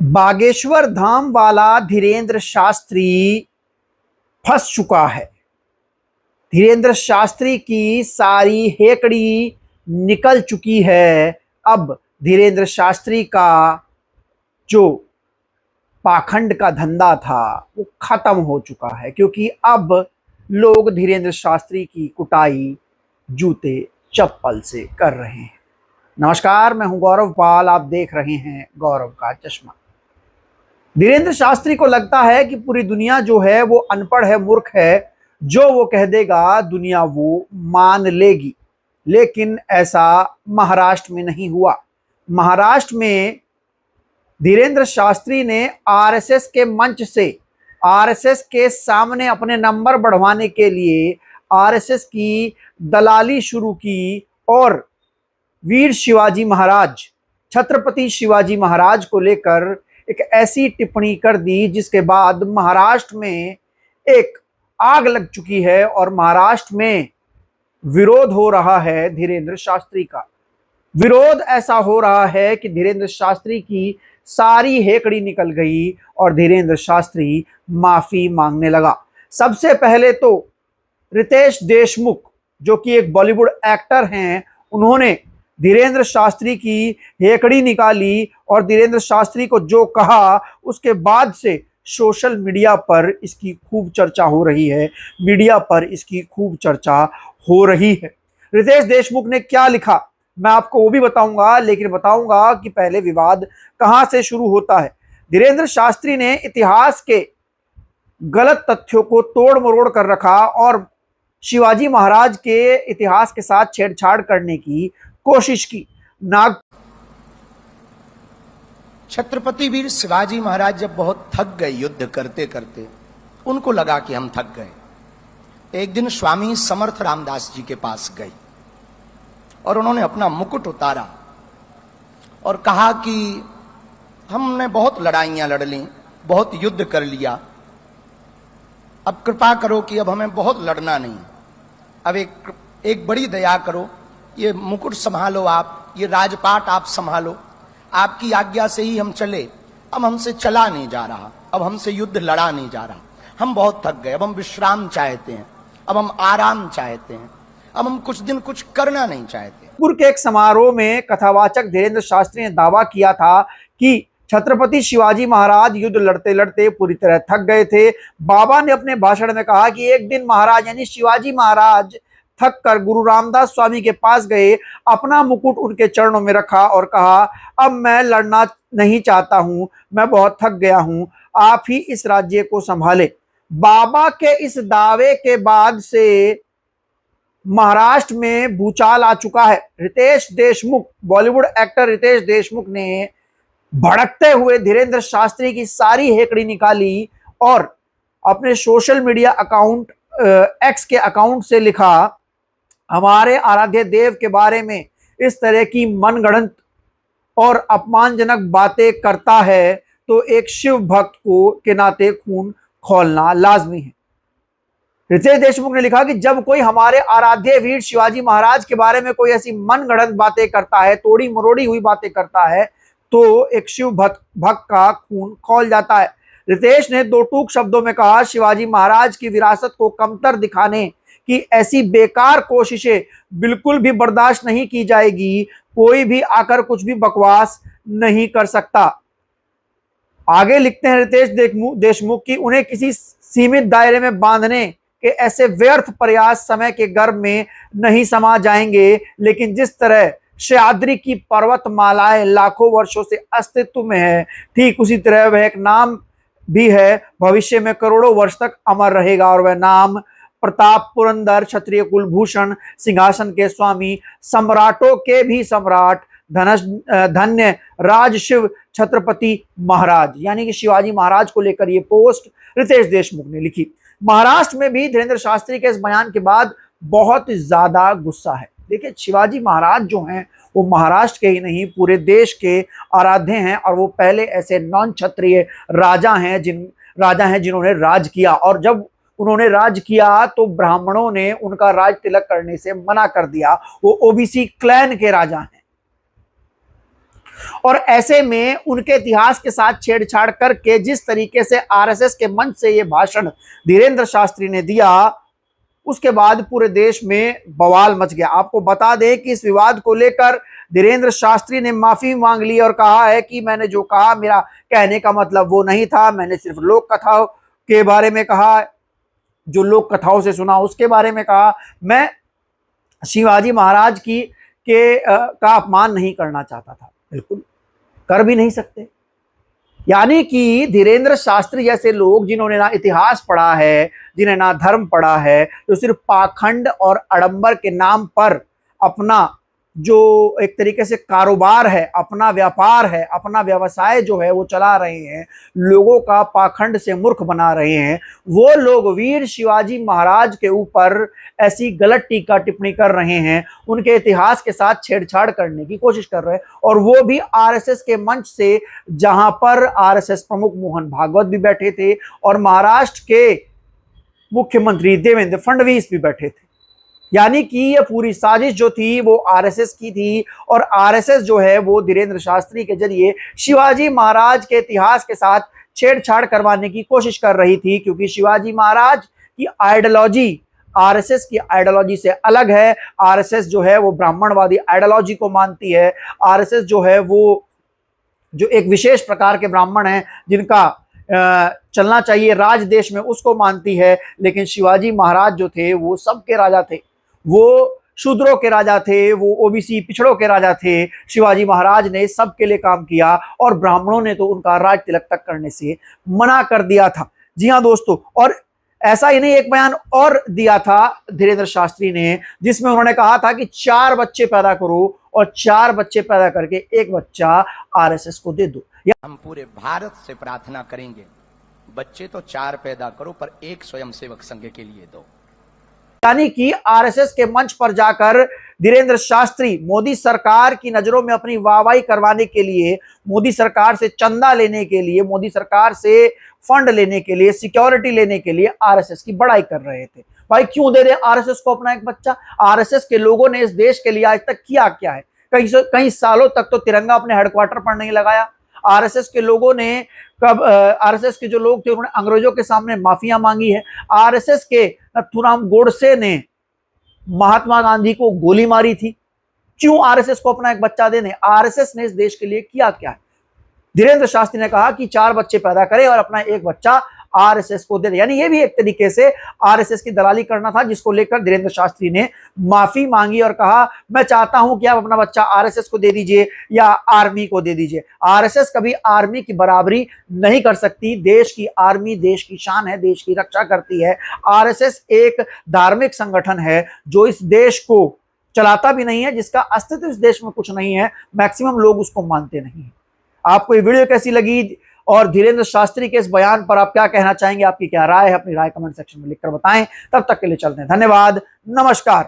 बागेश्वर धाम वाला धीरेन्द्र शास्त्री फंस चुका है। धीरेन्द्र शास्त्री की सारी हेकड़ी निकल चुकी है। अब धीरेन्द्र शास्त्री का जो पाखंड का धंधा था वो खत्म हो चुका है, क्योंकि अब लोग धीरेन्द्र शास्त्री की कुटाई जूते चप्पल से कर रहे हैं। नमस्कार, मैं हूं गौरव पाल, आप देख रहे हैं गौरव का चश्मा। धीरेन्द्र शास्त्री को लगता है कि पूरी दुनिया जो है वो अनपढ़ है, मूर्ख है, जो वो कह देगा दुनिया वो मान लेगी। लेकिन ऐसा महाराष्ट्र में नहीं हुआ। महाराष्ट्र में धीरेन्द्र शास्त्री ने आरएसएस के मंच से, आरएसएस के सामने अपने नंबर बढ़वाने के लिए आरएसएस की दलाली शुरू की और वीर शिवाजी महाराज, छत्रपति शिवाजी महाराज को लेकर एक ऐसी टिप्पणी कर दी जिसके बाद महाराष्ट्र में एक आग लग चुकी है और महाराष्ट्र में विरोध हो रहा है धीरेन्द्र शास्त्री का। विरोध ऐसा हो रहा है कि धीरेन्द्र शास्त्री की सारी हेकड़ी निकल गई और धीरेन्द्र शास्त्री माफी मांगने लगा। सबसे पहले तो रितेश देशमुख, जो कि एक बॉलीवुड एक्टर हैं, उन्होंने धीरेन्द्र शास्त्री की हेकड़ी निकाली और धीरेन्द्र शास्त्री को जो कहा उसके बाद से सोशल मीडिया पर इसकी खूब चर्चा हो रही है। मीडिया पर इसकी खूब चर्चा हो रही है। रितेश देशमुख ने क्या लिखा मैं आपको वो भी बताऊंगा, लेकिन बताऊंगा कि पहले विवाद कहां से शुरू होता है। धीरेन्द्र शास्त्री ने इतिहास के गलत तथ्यों को तोड़ मरोड़ कर रखा और शिवाजी महाराज के इतिहास के साथ छेड़छाड़ करने की कोशिश की। छत्रपति वीर शिवाजी महाराज जब बहुत थक गए युद्ध करते करते, उनको लगा कि हम थक गए। एक दिन स्वामी समर्थ रामदास जी के पास गए और उन्होंने अपना मुकुट उतारा और कहा कि हमने बहुत लड़ाइयां लड़ ली, बहुत युद्ध कर लिया, अब कृपा करो कि अब हमें बहुत लड़ना नहीं। अब एक बड़ी दया करो, ये मुकुट संभालो, आप ये राजपाट आप संभालो, आपकी आज्ञा से ही हम चले। अब हमसे चला नहीं जा रहा, अब हमसे युद्ध लड़ा नहीं जा रहा, हम बहुत थक गए, अब हम विश्राम चाहते हैं, अब हम आराम चाहते हैं, अब हम कुछ दिन कुछ करना नहीं चाहते। पूर्व के एक समारोह में कथावाचक धीरेन्द्र शास्त्री ने दावा किया था कि छत्रपति शिवाजी महाराज युद्ध लड़ते लड़ते पूरी तरह थक गए थे। बाबा ने अपने भाषण में कहा कि एक दिन महाराज यानी शिवाजी महाराज थक कर गुरु रामदास स्वामी के पास गए, अपना मुकुट उनके चरणों में रखा और कहा, अब मैं लड़ना नहीं चाहता हूं, मैं बहुत थक गया हूं, आप ही इस राज्य को संभाले। बाबा के इस दावे के बाद से महाराष्ट्र में भूचाल आ चुका है। रितेश देशमुख, बॉलीवुड एक्टर रितेश देशमुख ने भड़कते हुए धीरेन्द्र शास्त्री की सारी हेकड़ी निकाली और अपने सोशल मीडिया अकाउंट एक्स के अकाउंट से लिखा, हमारे आराध्य देव के बारे में इस तरह की मनगढ़ंत और अपमानजनक बातें करता है तो एक शिव भक्त को के नाते खून खौलना लाजमी है। रितेश देशमुख ने लिखा कि जब कोई हमारे आराध्य वीर शिवाजी महाराज के बारे में कोई ऐसी मनगढ़ंत बातें करता है, तोड़ी मरोड़ी हुई बातें करता है, तो एक शिव भक्त का खून खौल जाता है। रितेश ने दो टूक शब्दों में कहा, शिवाजी महाराज की विरासत को कमतर दिखाने की ऐसी बेकार कोशिशें बिल्कुल भी बर्दाश्त नहीं की जाएगी। कोई भी आकर कुछ भी बकवास नहीं कर सकता। आगे लिखते हैं रितेश देशमुख की उन्हें किसी सीमित दायरे में बांधने के ऐसे व्यर्थ प्रयास समय के गर्भ में नहीं समा जाएंगे, लेकिन जिस तरह सह्याद्री की पर्वतमालाएं लाखों वर्षों से अस्तित्व में है, ठीक उसी तरह वह एक नाम भी है, भविष्य में करोड़ों वर्ष तक अमर रहेगा और वह नाम प्रताप, पुरंदर, क्षत्रिय कुलभूषण, सिंहासन के स्वामी, सम्राटों के भी सम्राट, धन्य राज शिव छत्रपति महाराज, यानी कि शिवाजी महाराज को लेकर यह पोस्ट रितेश देशमुख ने लिखी। महाराष्ट्र में भी धीरेन्द्र शास्त्री के इस बयान के बाद बहुत ज्यादा गुस्सा है। देखिए, शिवाजी महाराज जो हैं वो महाराष्ट्र के ही नहीं पूरे देश के आराध्य हैं और वो पहले ऐसे नॉन क्षत्रिय राजा हैं जिन्होंने राज किया, और जब उन्होंने राज किया तो ब्राह्मणों ने उनका राज तिलक करने से मना कर दिया। वो ओबीसी क्लैन के राजा हैं। और ऐसे में उनके इतिहास के साथ छेड़छाड़ करके जिस तरीके से आरएसएस के मंच से ये भाषण धीरेंद्र शास्त्री ने दिया, उसके बाद पूरे देश में बवाल मच गया। आपको बता दें कि इस विवाद को लेकर धीरेंद्र शास्त्री ने माफी मांग ली और कहा है कि मैंने जो कहा मेरा कहने का मतलब वो नहीं था, मैंने सिर्फ लोक कथाओं के बारे में कहा, जो लोक कथाओं से सुना उसके बारे में कहा, मैं शिवाजी महाराज का अपमान नहीं करना चाहता था। बिल्कुल कर भी नहीं सकते। यानी कि धीरेंद्र शास्त्री जैसे लोग जिन्होंने ना इतिहास पढ़ा है, जिन्हें ना धर्म पढ़ा है, जो सिर्फ पाखंड और आडंबर के नाम पर अपना जो एक तरीके से कारोबार है, अपना व्यापार है, अपना व्यवसाय जो है वो चला रहे हैं, लोगों का पाखंड से मूर्ख बना रहे हैं, वो लोग वीर शिवाजी महाराज के ऊपर ऐसी गलत टीका टिप्पणी कर रहे हैं, उनके इतिहास के साथ छेड़छाड़ करने की कोशिश कर रहे हैं, और वो भी आरएसएस के मंच से, जहां पर आरएसएस प्रमुख मोहन भागवत भी बैठे थे और महाराष्ट्र के मुख्यमंत्री देवेंद्र फडणवीस भी बैठे थे। यानी कि ये पूरी साजिश जो थी वो आरएसएस की थी, और आरएसएस जो है वो धीरेंद्र शास्त्री के जरिए शिवाजी महाराज के इतिहास के साथ छेड़छाड़ करवाने की कोशिश कर रही थी, क्योंकि शिवाजी महाराज की आइडियोलॉजी आरएसएस की आइडियोलॉजी से अलग है। आरएसएस जो है वो ब्राह्मणवादी आइडियोलॉजी को मानती है। आरएसएस जो है वो जो एक विशेष प्रकार के ब्राह्मण हैं जिनका चलना चाहिए राज देश में, उसको मानती है। लेकिन शिवाजी महाराज जो थे वो सबके राजा थे, वो शूद्रों के राजा थे, वो ओबीसी पिछड़ों के राजा थे। शिवाजी महाराज ने सबके लिए काम किया और ब्राह्मणों ने तो उनका राज तिलक तक करने से मना कर दिया था। जी हाँ दोस्तों, और ऐसा ही नहीं, एक बयान और दिया था धीरेंद्र शास्त्री ने, जिसमें उन्होंने कहा था कि 4 बच्चे पैदा करो और 4 बच्चे पैदा करके एक बच्चा आरएसएस को दे दो। हम पूरे भारत से प्रार्थना करेंगे, बच्चे तो 4 पैदा करो पर एक स्वयंसेवक संघ के लिए दो। यानी कि आरएसएस के मंच पर जाकर धीरेंद्र शास्त्री मोदी सरकार की नजरों में अपनी वाहवाही करवाने के लिए, मोदी सरकार से चंदा लेने के लिए, मोदी सरकार से फंड लेने के लिए, सिक्योरिटी लेने के लिए आरएसएस की बड़ाई कर रहे थे। भाई क्यों दे रहे आरएसएस को अपना एक बच्चा? आरएसएस के लोगों ने इस देश के लिए आज तक किया क्या है? कई सालों तक तो तिरंगा अपने हेडक्वार्टर पर नहीं लगाया। आरएसएस के लोगों ने कब आरएसएस के जो लोग थे उन्होंने अंग्रेजों के सामने माफिया मांगी है। आरएसएस के नथुराम गोडसे ने महात्मा गांधी को गोली मारी थी। क्यों आरएसएस को अपना एक बच्चा देने? आरएसएस ने इस देश के लिए किया क्या है? धीरेंद्र शास्त्री ने कहा कि 4 बच्चे पैदा करें और अपना एक बच्चा आरएसएस को दे दे। यानी ये भी एक तरीके से आरएसएस की दलाली करना था, जिसको लेकर धीरेंद्र शास्त्री ने माफी मांगी और कहा मैं चाहता हूं कि आप अपना बच्चा आरएसएस को दे दीजिए या आर्मी को दे दीजिए। आरएसएस कभी आर्मी की बराबरी नहीं कर सकती। देश की आर्मी देश की शान है, देश की रक्षा करती है। आरएसएस एक धार्मिक संगठन है जो इस देश को चलाता भी नहीं है, जिसका अस्तित्व इस देश में कुछ नहीं है। मैक्सिमम लोग उसको मानते नहीं है। आपको ये वीडियो कैसी लगी और धीरेंद्र शास्त्री के इस बयान पर आप क्या कहना चाहेंगे? आपकी क्या राय है? अपनी राय कमेंट सेक्शन में लिखकर बताएं। तब तक के लिए चलते हैं। धन्यवाद, नमस्कार।